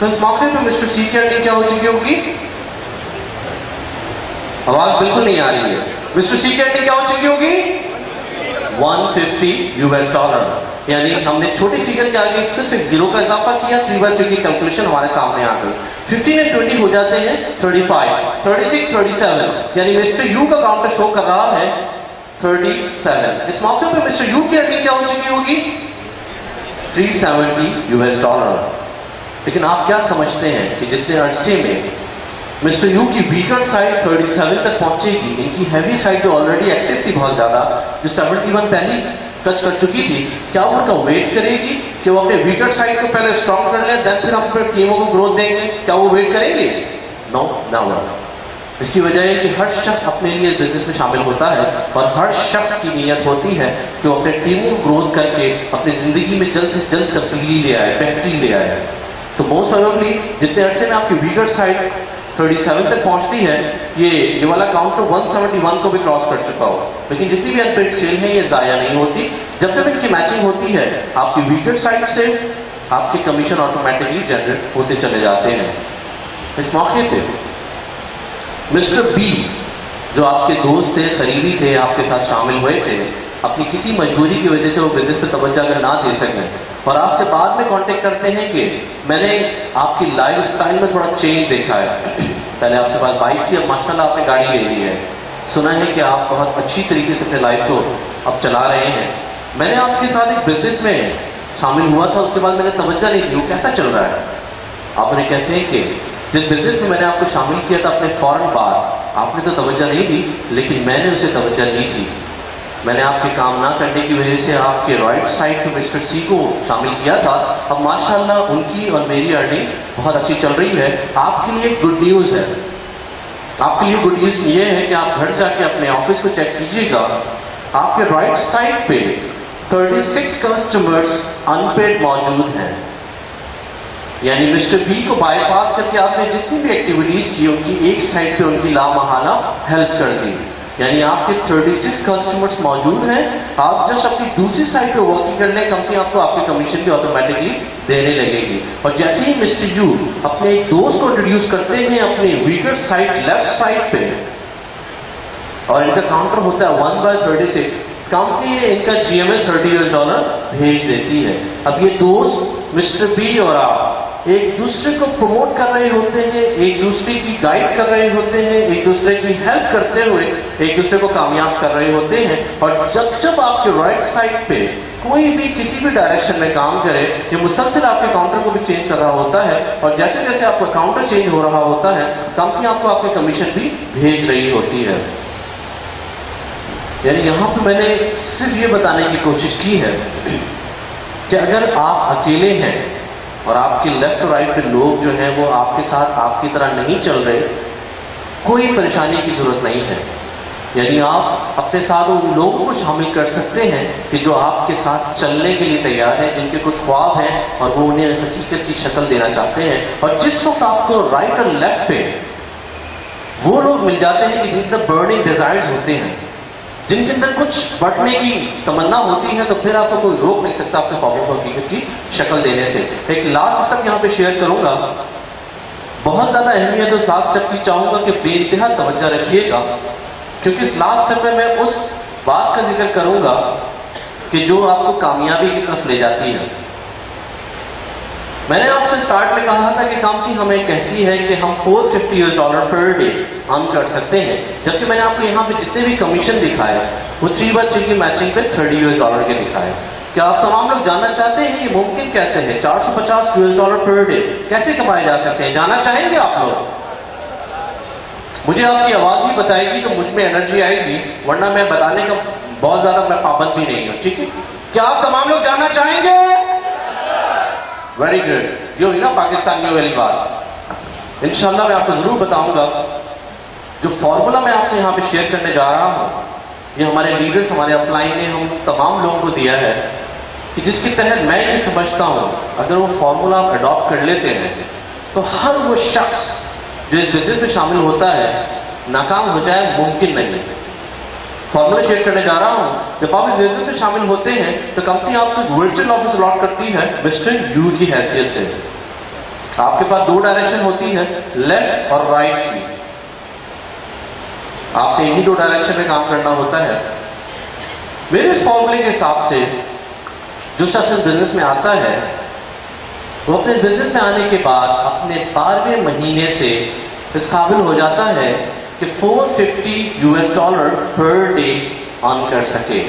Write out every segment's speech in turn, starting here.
तो इस मौके पर मिस्टर सी की अर्निंग क्या हो चुकी होगी? आवाज बिल्कुल नहीं आ रही है। मिस्टर सी की अर्निंग क्या हो चुकी होगी? $150। यानी हमने छोटी फिगर के आगे सिर्फ एक जीरो का इजाफा किया, 3/3 की कैलकुलेशन हमारे सामने आ गई। 15 और 20 हो जाते हैं 35, 36, 37, यानी मिस्टर यू का काउंटर शो कर रहा है 37। इस मौके पर मिस्टर यू की अर्निंग क्या हो चुकी होगी? $370। लेकिन आप क्या समझते हैं कि जितने अरसे में मिस्टर यू की वीकर साइड 37 तक पहुंचेगी, इनकी हैवी साइड जो ऑलरेडी एक्टिव थी बहुत ज्यादा, जो 71 पहले टच कर चुकी थी, क्या वो उनका वेट करेगी कि वो अपने वीकर साइड को पहले स्ट्रॉन्ग कर ले, देन फिर हम फिर टीमों को ग्रोथ देंगे? क्या वो वेट करेंगे? No, never. इसकी वजह है कि हर शख्स अपने लिए बिजनेस में शामिल होता है और हर शख्स की नीयत होती है कि वो अपने टीमों को ग्रोथ करके अपनी जिंदगी में जल्द से जल्द तब्दीली ले आए, बेहतरी ले आए। तो मोस्ट प्रोबेबली जितने अरसे में आपकी वीकर साइड 37 तक पहुंचती है, ये वाला काउंटर 171 को भी क्रॉस कर चुका हो। लेकिन जितनी भी अनपेड सेल है ये जाया नहीं होती। जब तक इनकी मैचिंग होती है, आपकी वीकर साइड से आपके कमीशन ऑटोमेटिकली जनरेट होते चले जाते हैं। इस मौके पे मिस्टर बी, जो आपके दोस्त थे, करीबी थे, आपके साथ शामिल हुए थे, अपनी किसी मजबूरी की वजह से वो बिजनेस पे तवज्जो अगर ना दे सकें और आपसे बाद में कांटेक्ट करते हैं कि मैंने आपकी लाइफ स्टाइल में थोड़ा चेंज देखा है, पहले आपके पास बाइक थी, अब माशाल्लाह आपने गाड़ी ले ली है, सुना है कि आप बहुत अच्छी तरीके से अपने लाइफ को अब चला रहे हैं, मैंने आपके साथ एक बिजनेस में शामिल हुआ था, उसके बाद मैंने तवज्जो नहीं दी, वो कैसा चल रहा है? आप उन्हें कहते हैं कि जिस बिजनेस में मैंने आपको शामिल किया था अपने फौरन बाद, आपने तो तवज्जो नहीं दी, लेकिन मैंने उसे तवज्जो दी थी। मैंने आपके काम ना करने की वजह से आपके राइट साइड पे मिस्टर सी को शामिल किया था। अब माशाल्लाह उनकी और मेरी अर्निंग बहुत अच्छी चल रही है। आपके लिए गुड न्यूज है, आपके लिए गुड न्यूज ये है कि आप घर जाके अपने ऑफिस को चेक कीजिएगा, आपके राइट साइड पे 36 कस्टमर्स अनपेड मौजूद हैं। यानी मिस्टर बी को बाईपास करके आपने जितनी भी एक्टिविटीज की, उनकी एक साइड पे उनकी लामहाना हेल्प कर दी। यानी आपके 36 कस्टमर्स मौजूद हैं, आप जस्ट अपनी दूसरी साइड पे वर्किंग कर लें, कंपनी आपको आपके कमीशन भी ऑटोमेटिकली देने लगेगी। और जैसे ही मिस्टर यू अपने एक दोस्त को इंट्रोड्यूस करते हैं अपने वीकर साइड लेफ्ट साइड पे, और इनका काउंटर होता है 1/36, कंपनी ने इनका GMS $30 भेज देती है। अब ये दोस्त मिस्टर बी और आप एक दूसरे को प्रमोट कर रहे होते हैं, एक दूसरे की गाइड कर रहे होते हैं, एक दूसरे की हेल्प करते हुए एक दूसरे को कामयाब कर रहे होते हैं। और जब जब आपके राइट साइड पे कोई भी किसी भी डायरेक्शन में काम करे, ये मुसलसल आपके काउंटर को भी चेंज कर रहा होता है, और जैसे जैसे आपका काउंटर चेंज हो रहा होता है, कंपनी आपको आपके कमीशन भी भेज रही होती है। यानी यहां पर मैंने सिर्फ ये बताने की कोशिश की है कि अगर आप अकेले हैं और आपके लेफ्ट और राइट पे लोग जो हैं वो आपके साथ आपकी तरह नहीं चल रहे, कोई परेशानी की जरूरत नहीं है। यानी आप अपने साथ उन लोगों को शामिल कर सकते हैं कि जो आपके साथ चलने के लिए तैयार है, जिनके कुछ ख्वाब हैं और वो उन्हें हकीकत की शक्ल देना चाहते हैं। और जिस वक्त आपको राइट और लेफ्ट पे वो लोग मिल जाते हैं कि जिनके बर्निंग डिजायर्स होते हैं, जिनके अंदर कुछ बढ़ने की तमन्ना होती है, तो फिर आपको कोई रोक नहीं सकता अपने ख्वाबों को हकीकत की शक्ल देने से। एक लास्ट स्टेप यहां पे शेयर करूंगा, बहुत ज्यादा अहमियत उस लास्ट स्टेप की चाहूंगा कि बेइंतहा तवज्जो रखिएगा, क्योंकि इस लास्ट स्टेप में मैं उस बात का जिक्र करूंगा कि जो आपको कामयाबी की तरफ ले जाती है। मैंने आपसे स्टार्ट में कहा था कि कंपनी हमें कहती है कि हम $450 पर डे अर्न कर सकते हैं, जबकि मैंने आपको यहां पे जितने भी कमीशन दिखाए वो 3/3 की मैचिंग पे $30 के दिखाए। क्या आप तमाम लोग जानना चाहते हैं ये मुमकिन कैसे है? $450 पर डे कैसे कमाए जा सकते हैं? जानना चाहेंगे आप लोग? मुझे आपकी आवाज ही बताएगी तो मुझ में एनर्जी आएगी, वरना मैं बताने का बहुत ज्यादा मैं पाबंद भी नहीं हूं। ठीक है, क्या आप तमाम लोग जानना चाहेंगे? वेरी गुड, जो है ना पाकिस्तानियों वाली बात। इंशाल्लाह मैं आपको जरूर बताऊंगा। जो फॉर्मूला मैं आपसे यहां पे शेयर करने जा रहा हूं, ये हमारे लीडर्स, हमारे अपलाइन ने हम तमाम लोगों को दिया है, कि जिसके तहत मैं ये समझता हूं अगर वो फॉर्मूला आप अडॉप्ट कर लेते हैं तो हर वो शख्स जो इस बिजनेस में शामिल होता है नाकाम हो जाए मुमकिन नहीं। फॉर्मूला शेयर करने जा रहा हूं, जब आप इस बिजनेस में शामिल होते हैं तो कंपनी आपको वर्चुअल ऑफिस अलॉट करती है मिस्टर यू की हैसियत से। آپ کے پاس 2 ڈائریکشن ہوتی ہے، لیفٹ اور رائٹ کی. آپ نے انہی 2 ڈائریکشن میں کام کرنا ہوتا ہے. میرے اس فارمولے کے حساب سے جو شخص اس بزنس میں آتا ہے وہ اپنے بزنس میں آنے کے بعد اپنے 12ویں مہینے سے اس قابل ہو جاتا ہے کہ $450 پر ڈے ارن کر سکے.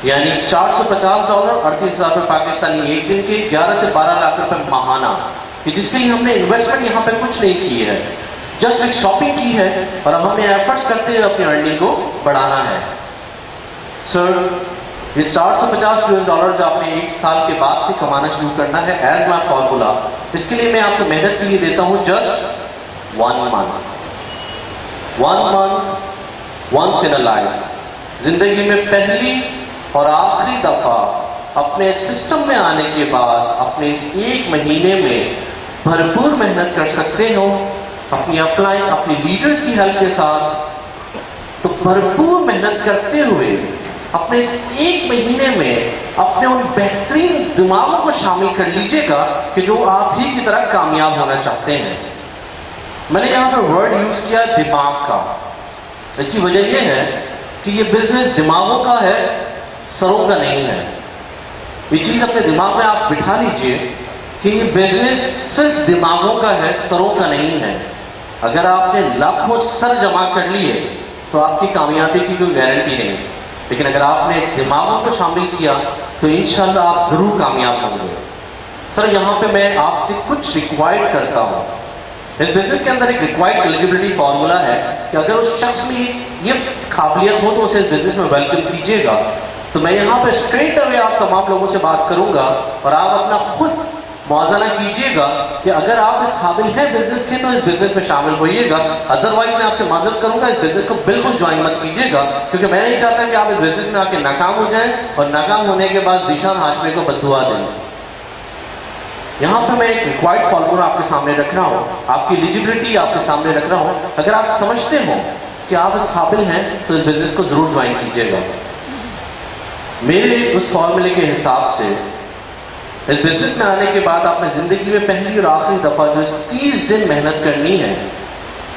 یعنی $450 38,000 پاکستانی ایک دن کے، 11 سے 12 لاکھ روپے ماہانہ، کہ جس کے لیے ہم نے انویسٹمنٹ یہاں پہ کچھ نہیں کی ہے، جسٹ ایک شاپنگ کی ہے اور اب ہم نے ایفرٹس کرتے ہوئے اپنی ارننگ کو بڑھانا ہے. سر یہ $450 جو آپ نے 1 سال کے بعد سے کمانا شروع کرنا ہے ایز مائی فارمولا، اس کے لیے میں آپ کو محنت کے لیے دیتا ہوں just 1 month. 1 month once in a life. زندگی میں پہلی اور آخری دفعہ اپنے سسٹم میں آنے کے بعد اپنے اس 1 مہینے میں بھرپور محنت کر سکتے ہو اپنی اپ لائن، اپنی لیڈرز کی ہیلپ کے ساتھ. تو بھرپور محنت کرتے ہوئے اپنے اس 1 مہینے میں اپنے ان بہترین دماغوں کو شامل کر لیجئے گا کہ جو آپ ہی کی طرح کامیاب ہونا چاہتے ہیں. میں نے یہاں پر ورڈ یوز کیا دماغ کا. اس کی وجہ یہ ہے کہ یہ بزنس دماغوں کا ہے، سروں کا نہیں ہے. یہ چیز اپنے دماغ میں آپ بٹھا لیجئے کہ یہ بزنس صرف دماغوں کا ہے، سروں کا نہیں ہے. اگر آپ نے لاکھوں سر جمع کر لیے تو آپ کی کامیابی کی کوئی گارنٹی نہیں، لیکن اگر آپ نے دماغوں کو شامل کیا تو انشاءاللہ آپ ضرور کامیاب ہوں گے. سر یہاں پہ میں آپ سے کچھ ریکوائر کرتا ہوں. اس بزنس کے اندر ایک ریکوائرڈ ایلیجبلٹی فارمولا ہے کہ اگر اس شخص میں یہ قابلیت ہو تو اسے اس بزنس میں ویلکم کیجیے گا. تو میں یہاں پہ اسٹریٹ اوے آپ تمام لوگوں سے بات کروں گا اور آپ اپنا خود موازنہ کیجیے گا کہ اگر آپ اس قابل ہیں بزنس کے تو اس بزنس میں شامل ہوئیے گا. ادروائز میں آپ سے معذرت کروں گا، اس بزنس کو بالکل جوائن مت کیجیے گا، کیونکہ میں نہیں چاہتا کہ آپ اس بزنس میں آ کے ناکام ہو جائیں اور ناکام ہونے کے بعد ذیشان ہاشمی کو بددعا دیں. یہاں پہ میں ایک ریکوائرڈ فارمولا آپ کے سامنے رکھ رہا ہوں، آپ کی ایلیجبلٹی آپ کے سامنے رکھ رہا ہوں. اگر آپ سمجھتے ہو کہ آپ اس قابل ہیں تو اس بزنس کو ضرور جوائن کیجیے گا. میرے اس فارمولے کے حساب سے اس بزنس میں آنے کے بعد آپ نے زندگی میں پہلی اور آخری دفعہ جو 30 دن محنت کرنی ہے،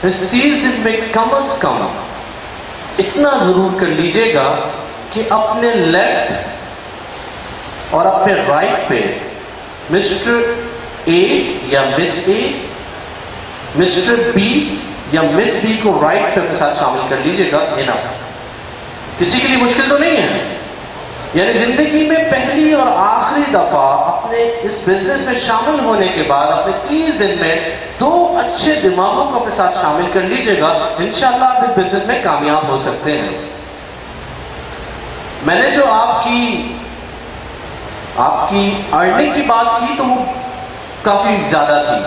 اس 30 دن میں کم از کم اتنا ضرور کر لیجیے گا کہ اپنے لیفٹ اور اپنے رائٹ پہ مسٹر اے یا مس اے، مسٹر بی یا مس بی کو رائٹ پہ اپنے ساتھ شامل کر لیجیے گا. انف. کسی کے لیے مشکل تو نہیں ہے. یعنی زندگی میں پہلی اور آخری دفعہ اپنے اس بزنس میں شامل ہونے کے بعد اپنے 30 دن میں 2 اچھے دماغوں کو اپنے ساتھ شامل کر لیجیے گا. انشاءاللہ آپ اس بزنس میں کامیاب ہو سکتے ہیں. میں نے جو آپ کی ارننگ کی بات کی تو وہ کافی زیادہ تھی،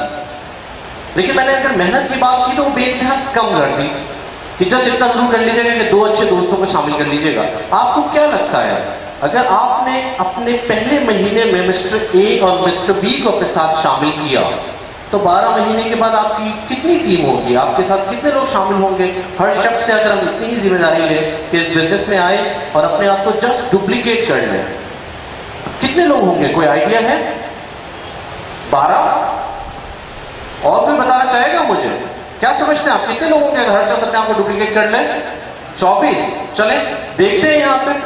لیکن میں نے اگر محنت کی بات کی تو وہ بے انتہا کم کر دی کہ جس اتنا ضرور کر لیجیے گا کہ 2 اچھے دوستوں کو شامل کر لیجیے گا. آپ کو کیا لگتا ہے اگر آپ نے اپنے پہلے مہینے میں مسٹر اے اور مسٹر بی کو اپنے ساتھ شامل کیا تو 12 مہینے کے بعد آپ کی کتنی ٹیم ہوگی؟ آپ کے ساتھ کتنے لوگ شامل ہوں گے؟ ہر شخص سے اگر ہم اتنی ہی ذمہ داری لیں کہ اس بزنس میں آئے اور اپنے آپ کو جسٹ ڈپلیکیٹ کر لیں، کتنے لوگ ہوں گے؟ کوئی آئیڈیا ہے؟ 12؟ اور کوئی بتانا چاہے گا مجھے؟ کیا سمجھتے ہیں آپ کتنے لوگ ہوں گے اگر ہر شخص اپنے آپ کو ڈپلیکیٹ کر لیں؟ 24. چلیں دیکھتے ہیں. یہاں پہ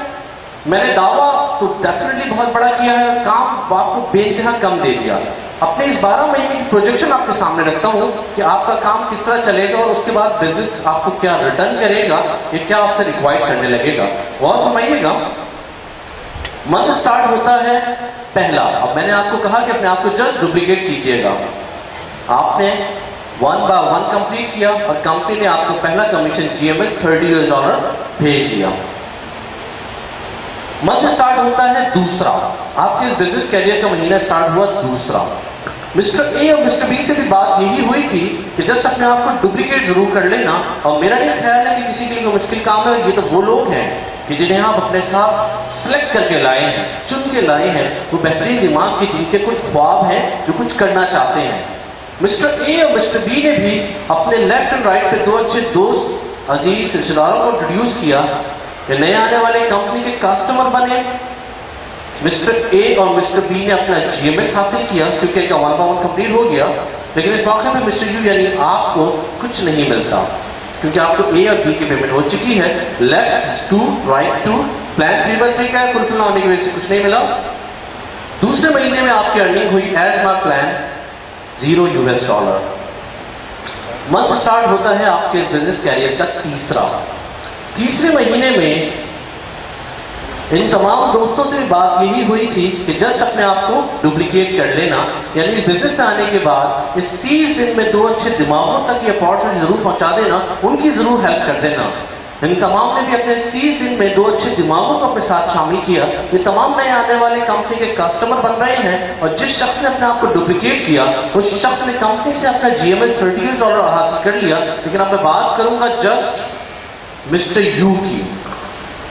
میں نے دعویٰ تو ڈیفینیٹلی بہت بڑا کیا ہے، کام آپ کو بے انتہا کم دے دیا. اپنے اس 12 مہینے کی پروجیکشن آپ کے سامنے رکھتا ہوں کہ آپ کا کام کس طرح چلے گا اور اس کے بعد بزنس آپ کو کیا ریٹرن کرے گا، یہ کیا آپ سے ریکوائر کرنے لگے گا. اور فرمائیے گا. منتھ اسٹارٹ ہوتا ہے پہلا. اب میں نے آپ کو کہا کہ اپنے آپ کو جسٹ ڈپلیکیٹ کیجیے گا. آپ نے 1 by 1 کمپلیٹ کیا اور کمپنی نے آپ کو پہلا کمیشن GMS $30 بھیج دیا. منتھ اسٹارٹ ہوتا ہے دوسرا. آپ کے بزنس کیریئر کا مہینہ اسٹارٹ ہوا دوسرا. مسٹر اے اور مسٹر بی سے بھی بات یہی ہوئی تھی کہ جسٹ اپنے آپ کو ڈپلیکیٹ ضرور کر لینا. اور میرا یہ خیال ہے کہ کسی کے لیے کوئی مشکل کام ہے، یہ تو وہ لوگ ہیں کہ جنہیں آپ اپنے ساتھ سلیکٹ کر کے لائے ہیں، چن کے لائے ہیں، وہ بہترین دماغ کے جن کے کچھ خواب ہیں جو کچھ کرنا چاہتے ہیں. مسٹر اے اور مسٹر بی نے بھی اپنے لیفٹ اینڈ رائٹ پہ 2 اچھے دوست عزیز رشتہ داروں کو انٹروڈیوس کیا کہ نئے آنے والے کمپنی کے کسٹمر بنے. مسٹر اے اور مسٹر بی نے اپنا GMS حاصل کیا کیونکہ کا 1 by 1 کمپلیٹ ہو گیا. लेकिन इस मौके पे मिस्टर यू यानी आपको कुछ नहीं मिलता, क्योंकि आपको ए और बी की पेमेंट हो चुकी है। Left two, right two, plan 3/3 का है, फुलफिल होने की वजह से कुछ नहीं मिला। दूसरे महीने में आपकी अर्निंग हुई as my plan $0। Month start होता है आपके बिजनेस कैरियर का तीसरे महीने में इन तमाम दोस्तों से बात यही हुई थी कि जस्ट अपने आप को डुप्लीकेट कर लेना, यानी इस बिजनेस में आने के बाद इस 30 दिन में 2 अच्छे दिमागों तक ये अपॉर्चुनिटी जरूर पहुंचा देना, उनकी जरूर हेल्प कर देना। इन तमाम ने भी अपने 30 दिन में 2 अच्छे दिमागों को अपने साथ शामिल किया। ये तमाम नए आने वाले कंपनी के कस्टमर बन रहे हैं, और जिस शख्स ने अपने आप को डुप्लीकेट किया उस शख्स ने कंपनी से अपना GML $38 हासिल कर लिया। लेकिन अब मैं बात करूंगा जस्ट मिस्टर यू की,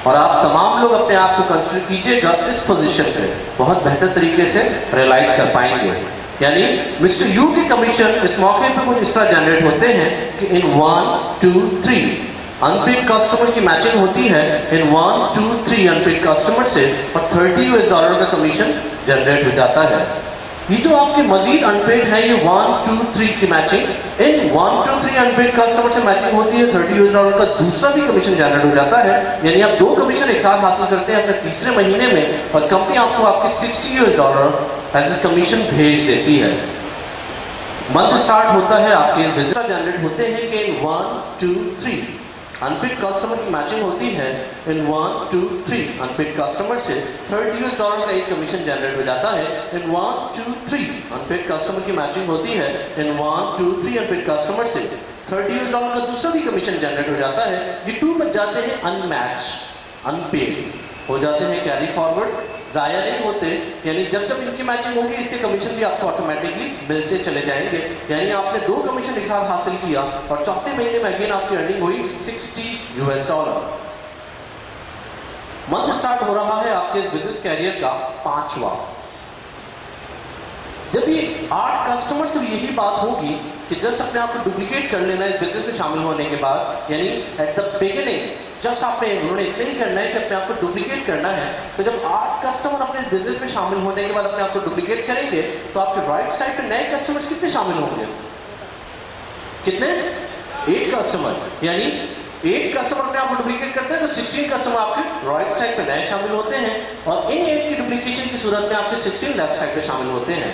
और आप तमाम लोग अपने आप को कंसिडर कीजिएगा इस पोजीशन पे बहुत बेहतर तरीके से रियलाइज कर पाएंगे। यानी मिस्टर यू की कमीशन इस मौके पे कुछ इस तरह जनरेट होते हैं कि इन 1, 2, 3 अनपेड कस्टमर की मैचिंग होती है, इन 1, 2, 3 अनपेड कस्टमर से, और $30 का कमीशन जनरेट हो जाता है। ये जो आपके मजीद अनपेड है, ये 1, 2, 3 की मैचिंग इन 1, 2, 3 अनपेड कस्टमर से मैचिंग होती है, $30 का दूसरा भी कमीशन जनरेट हो जाता है। यानी आप 2 कमीशन एक साथ हासिल करते हैं अपने तीसरे महीने में, और कंपनी आपको आपके $60 एज ए कमीशन भेज देती है। मंथ स्टार्ट होता है आपके बिजनेस जनरेट होते हैं कि इन 1, 2, 3 अनपेड कस्टमर की मैचिंग होती है, इन 1, 2, 3 अनपेड कस्टमर से $30 का एक कमीशन जनरेट हो जाता है। इन 1, 2, 3 अनपेड कस्टमर की मैचिंग होती है, इन 1, 2, 3 अनपेड कस्टमर से $30 का दूसरा भी कमीशन जनरेट हो जाता है। ये 2 बच जाते हैं अनमैच, अनपेड हो जाते हैं, कैरी फॉरवर्ड जाया नहीं होते। यानी जब जब इनकी मैचिंग होगी इसके कमीशन भी आपको ऑटोमेटिकली मिलते चले जाएंगे। यानी आपने 2 कमीशन एक साथ हासिल किया, और चौथे महीने में अगेन आपकी अर्निंग हुई $60। मंथ स्टार्ट हो रहा है आपके बिजनेस कैरियर का 5वां। जब ये 8 कस्टमर से यही बात होगी कि जस्ट अपने आप को डुप्लीकेट कर लेना इस बिजनेस में शामिल होने के बाद, यानी एट द बिगिनिंग जस्ट उन्होंने इतना ही करना है कि अपने आप को डुप्लीकेट करना है। तो जब 8 कस्टमर अपने बिजनेस में शामिल होने के बाद अपने आप को डुप्लीकेट करेंगे, तो आपके राइट साइड पे नए कस्टमर्स कितने शामिल होंगे? कितने? 8 कस्टमर। यानी 8 कस्टमर अपने आप को डुप्लीकेट करते हैं तो 16 कस्टमर आपके राइट साइड पे नए शामिल होते हैं, और इन 8 की डुप्लीकेशन की सूरत में आपके 16 लेफ्ट साइड पे शामिल होते हैं।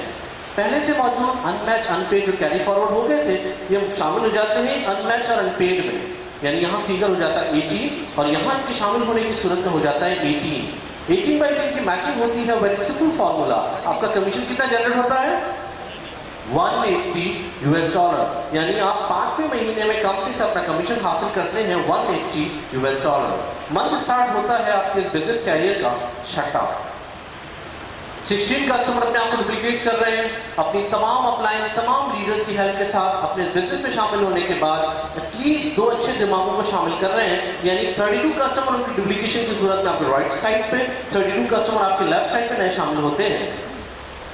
पहले से मौजूद अनमैच अनपेड जो कैरी फॉरवर्ड हो गए थे, ये शामिल हो जाते हैं अनमैच और अनपेड में। यानी यहां फिगर हो जाता है 18, और यहां इनके शामिल होने की सूरत में हो जाता है 18। 18/10 की मैचिंग होती है, वेरी सिंपल फॉर्मूला। आपका कमीशन कितना जनरेट होता है? $180। यानी आप 5वें महीने में कंपनी से अपना कमीशन हासिल करते हैं $180। मंथ स्टार्ट होता है आपके बिजनेस कैरियर का 6वां। 16 कस्टमर अपने आप को डुप्लीकेट कर रहे हैं, अपनी तमाम अपलाइन, तमाम लीडर्स की हेल्प के साथ अपने बिजनेस में शामिल होने के बाद एटलीस्ट 2 अच्छे दिमागों को शामिल कर रहे हैं। यानी 32 कस्टमर उनकी डुप्लीकेशन की सूरत में आपके राइट साइड पे, 32 कस्टमर आपके लेफ्ट साइड पे नए शामिल होते हैं,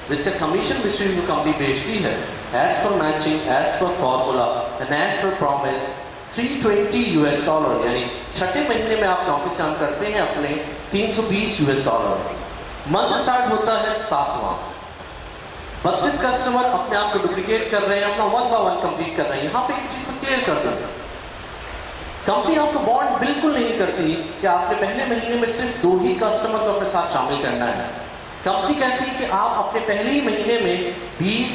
जिसका कमीशन मिस्टर यू कंपनी बेचती है as per matching, as per formula and as per promise $320। यानी 6ठे महीने में आप कंपनी से अर्न करते हैं अपने $320। मंथ स्टार्ट होता है 7वां। 32 कस्टमर अपने आप को डुप्लीकेट कर रहे हैं, अपना 1 by 1 कंप्लीट कर रहे हैं। यहां पे एक चीज को क्लियर कर दें, कंपनी आपको बॉन्ड बिल्कुल नहीं करती कि आपने पहले महीने में सिर्फ 2 ही कस्टमर को अपने साथ शामिल करना है। कंपनी कहती है कि आप अपने पहले ही महीने में 20,